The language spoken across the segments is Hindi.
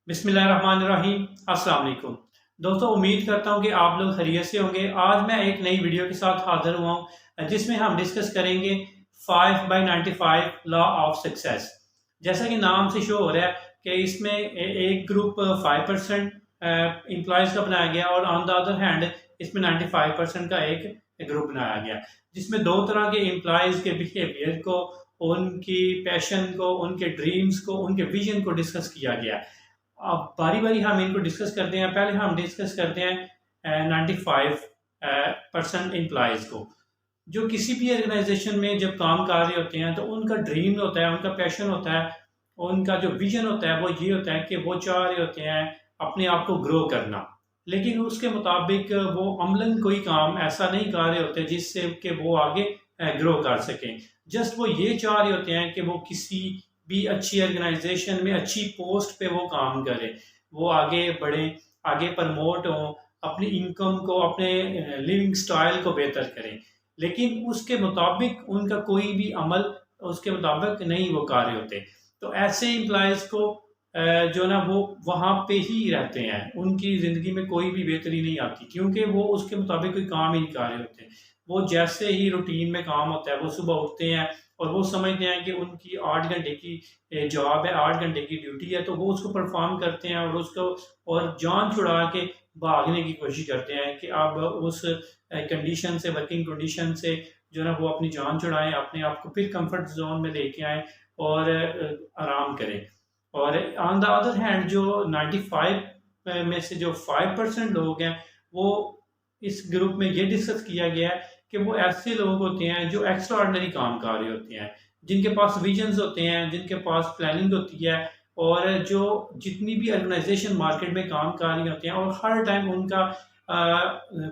बिस्मिल्लाहिर्रहमानिर्रहीम। अस्सलाम वालेकुम दोस्तों, उम्मीद करता हूँ कि आप लोग खैरियत से होंगे। आज मैं एक नई वीडियो के साथ हाजिर हुआ हूँ जिसमें हम डिस्कस करेंगे 5/95 लॉ ऑफ सक्सेस। जैसा कि नाम से शो हो रहा है कि इसमें एक ग्रुप 5% एम्प्लॉयज़ का बनाया गया और ऑन द अदर हैंड इसमें 95% का एक ग्रुप बनाया गया, जिसमें दो तरह के एम्प्लॉयज़ के बिहेवियर को, उनकी पैशन को, उनके ड्रीम्स को, उनके विजन को डिस्कस किया गया। अब बारी बारी हम इनको डिस्कस करते हैं। पहले हम डिस्कस करते हैं 95% एम्प्लॉयज़ को, जो किसी भी ऑर्गेनाइजेशन में जब काम कर रहे होते हैं तो उनका ड्रीम होता है, उनका पैशन होता है, उनका जो विजन होता है वो ये होता है कि वो चाह रहे होते हैं अपने आप को ग्रो करना। लेकिन उसके मुताबिक वो अमलन कोई काम ऐसा नहीं कर रहे होते जिससे कि वो आगे ग्रो कर सकें। जस्ट वो ये चाह रहे होते हैं कि वो किसी भी अच्छी ऑर्गेनाइजेशन में अच्छी पोस्ट पे वो काम करें, वो आगे बढ़ें, आगे प्रमोट हों, अपनी इनकम को, अपने लिविंग स्टाइल को बेहतर करें। लेकिन उसके मुताबिक उनका कोई भी अमल उसके मुताबिक नहीं वो कर रहे होते। तो ऐसे एम्प्लॉयज़ को जो ना वो वहाँ पे ही रहते हैं, उनकी ज़िंदगी में कोई भी बेहतरी नहीं आती, क्योंकि वो उसके मुताबिक कोई काम ही नहीं कर रहे होते। वो जैसे ही रूटीन में काम होता है, वो सुबह उठते हैं और वो समझते हैं कि उनकी 8 घंटे की जॉब है, 8 घंटे की ड्यूटी है, तो वो उसको परफॉर्म करते हैं और उसको और जान छुड़ा के भागने की कोशिश करते हैं कि अब उस कंडीशन से, वर्किंग कंडीशन से जो ना वो अपनी जान छुड़ाएं, अपने आप को फिर कंफर्ट जोन में लेके आएं और आराम करें। और ऑन द अदर हैंड जो 95 में से जो 5% लोग हैं, वो इस ग्रुप में ये डिस्कस किया गया है कि वो ऐसे लोग होते हैं जो एक्स्ट्रा ऑर्डिनरी काम कर रहे होते हैं, जिनके पास विजन्स होते हैं, जिनके पास प्लानिंग होती है, और जो जितनी भी ऑर्गेनाइजेशन मार्केट में काम कर रही होते हैं और हर टाइम उनका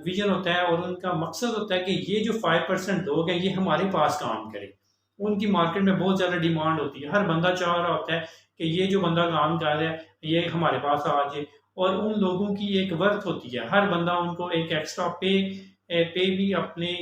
विजन होता है और उनका मकसद होता है कि ये जो 5% लोग हैं ये हमारे पास काम करें। उनकी मार्केट में बहुत ज़्यादा डिमांड होती है, हर बंदा चाह रहा होता है कि ये जो बंदा काम कर रहा है ये हमारे पास आ जाए। और उन लोगों की एक वर्थ होती है, हर बंदा उनको एक एक्स्ट्रा पे भी अपने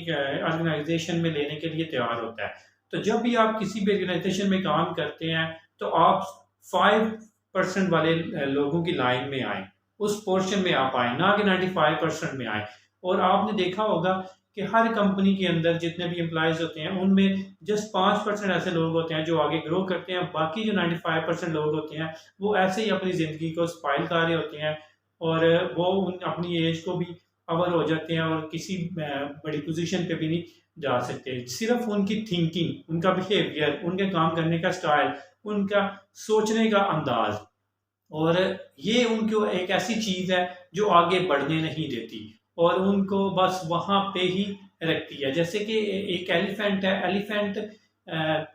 ऑर्गेनाइजेशन में लेने के लिए तैयार होता है। तो जब भी आप किसी भी ऑर्गेनाइजेशन में काम करते हैं तो आप 5% वाले लोगों की लाइन में आए, उस पोर्शन में आप आए, ना कि 95% में आए। और आपने देखा होगा कि हर कंपनी के अंदर जितने भी एम्प्लॉयज़ होते हैं उनमें जस्ट 5% ऐसे लोग होते हैं जो आगे ग्रो करते हैं। बाकी जो 95% लोग होते हैं वो ऐसे ही अपनी ज़िंदगी को स्पाइल कर रहे होते हैं और वो अपनी एज को भी कवर हो जाते हैं और किसी बड़ी पोजीशन पे भी नहीं जा सकते। सिर्फ उनकी थिंकिंग, उनका बिहेवियर, उनके काम करने का स्टाइल, उनका सोचने का अंदाज, और ये उनको एक ऐसी चीज़ है जो आगे बढ़ने नहीं देती और उनको बस वहाँ पे ही रखती है। जैसे कि एक एलिफेंट है, एलिफेंट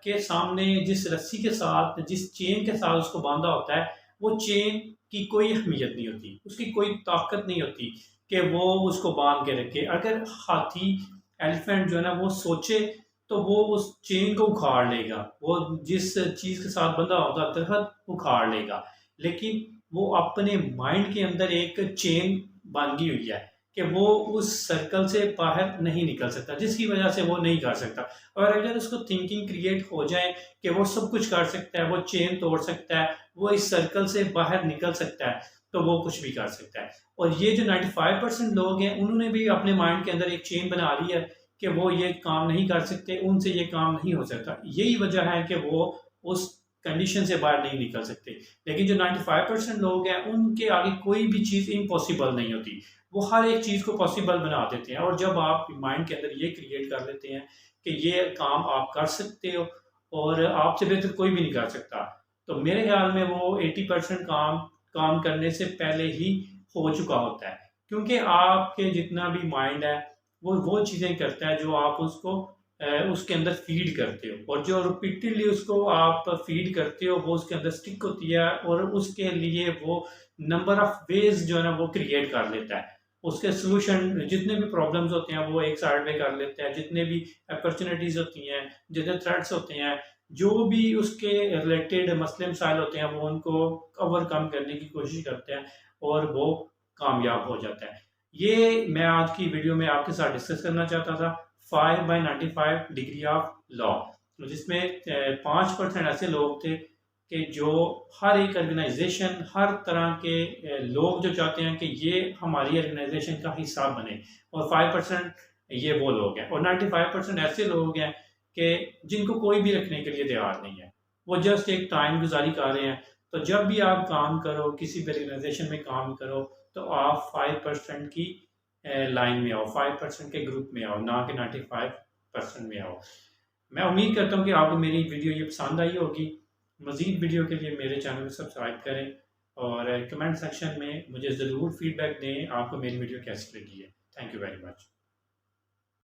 के सामने जिस रस्सी के साथ, जिस चेन के साथ उसको बांधा होता है, वो चेन की कोई अहमियत नहीं होती, उसकी कोई ताकत नहीं होती कि वो उसको बांध के रखे। अगर हाथी, एलिफेंट जो है ना वो सोचे तो वो उस चेन को उखाड़ लेगा, वो जिस चीज़ के साथ बंधा होगा दरख्त उखाड़ लेगा। लेकिन वो अपने माइंड के अंदर एक चेन बांधी हुई है कि वो उस सर्कल से बाहर नहीं निकल सकता, जिसकी वजह से वो नहीं कर सकता। और अगर उसको थिंकिंग क्रिएट हो जाए कि वो सब कुछ कर सकता है, वो चेन तोड़ सकता है, वो इस सर्कल से बाहर निकल सकता है, तो वो कुछ भी कर सकता है। और ये जो 95% लोग हैं उन्होंने भी अपने माइंड के अंदर एक चेन बना ली है कि वो ये काम नहीं कर सकते, उनसे ये काम नहीं हो सकता। यही वजह है कि वो उस कंडीशन से बाहर नहीं निकल सकते। लेकिन जो 95% लोग हैं उनके आगे कोई भी चीज़ इम्पॉसिबल नहीं होती, वो हर एक चीज़ को पॉसिबल बना देते हैं। और जब आप माइंड के अंदर ये क्रिएट कर लेते हैं कि ये काम आप कर सकते हो और आपसे बेहतर कोई भी नहीं कर सकता, तो मेरे ख्याल में वो 80% काम काम करने से पहले ही हो चुका होता है। क्योंकि आपके जितना भी माइंड है वो चीज़ें करता है जो आप उसको उसके अंदर फीड करते हो, और जो रिपीटेडली उसको आप फीड करते हो वो उसके अंदर स्टिक होती है और उसके लिए वो नंबर ऑफ वेज जो है ना वो क्रिएट कर लेता है। उसके सोल्यूशन, जितने भी प्रॉब्लम्स होते हैं वो एक साइड में कर लेते हैं, जितने भी अपॉर्चुनिटीज होती हैं, जितने थ्रेट्स होते हैं, जो भी उसके रिलेटेड मसले मसाइल होते हैं वो उनको ओवरकम करने की कोशिश करते हैं और वो कामयाब हो जाता है। ये मैं आज की वीडियो में आपके साथ डिस्कस करना चाहता था, 5/95 डिग्री ऑफ लॉ, जिसमें 5% ऐसे लोग थे कि जो हर एक ऑर्गेनाइजेशन, हर तरह के लोग जो चाहते हैं कि ये हमारी ऑर्गेनाइजेशन का हिस्सा बने, और 5% ये वो लोग हैं, और 95% ऐसे लोग हैं कि जिनको कोई भी रखने के लिए तैयार नहीं है, वो जस्ट एक टाइम गुजारी कर रहे हैं। तो जब भी आप काम करो, किसी भी ऑर्गेनाइजेशन में काम करो, तो आप 5% की लाइन में आओ, 5% के ग्रुप में आओ, ना कि 95% में आओ। मैं उम्मीद करता हूँ कि आपको मेरी वीडियो ये पसंद आई होगी। मज़ीद वीडियो के लिए मेरे चैनल को सब्सक्राइब करें, और कमेंट सेक्शन में मुझे ज़रूर फीडबैक दें आपको मेरी वीडियो कैसी लगी है। Thank you very much.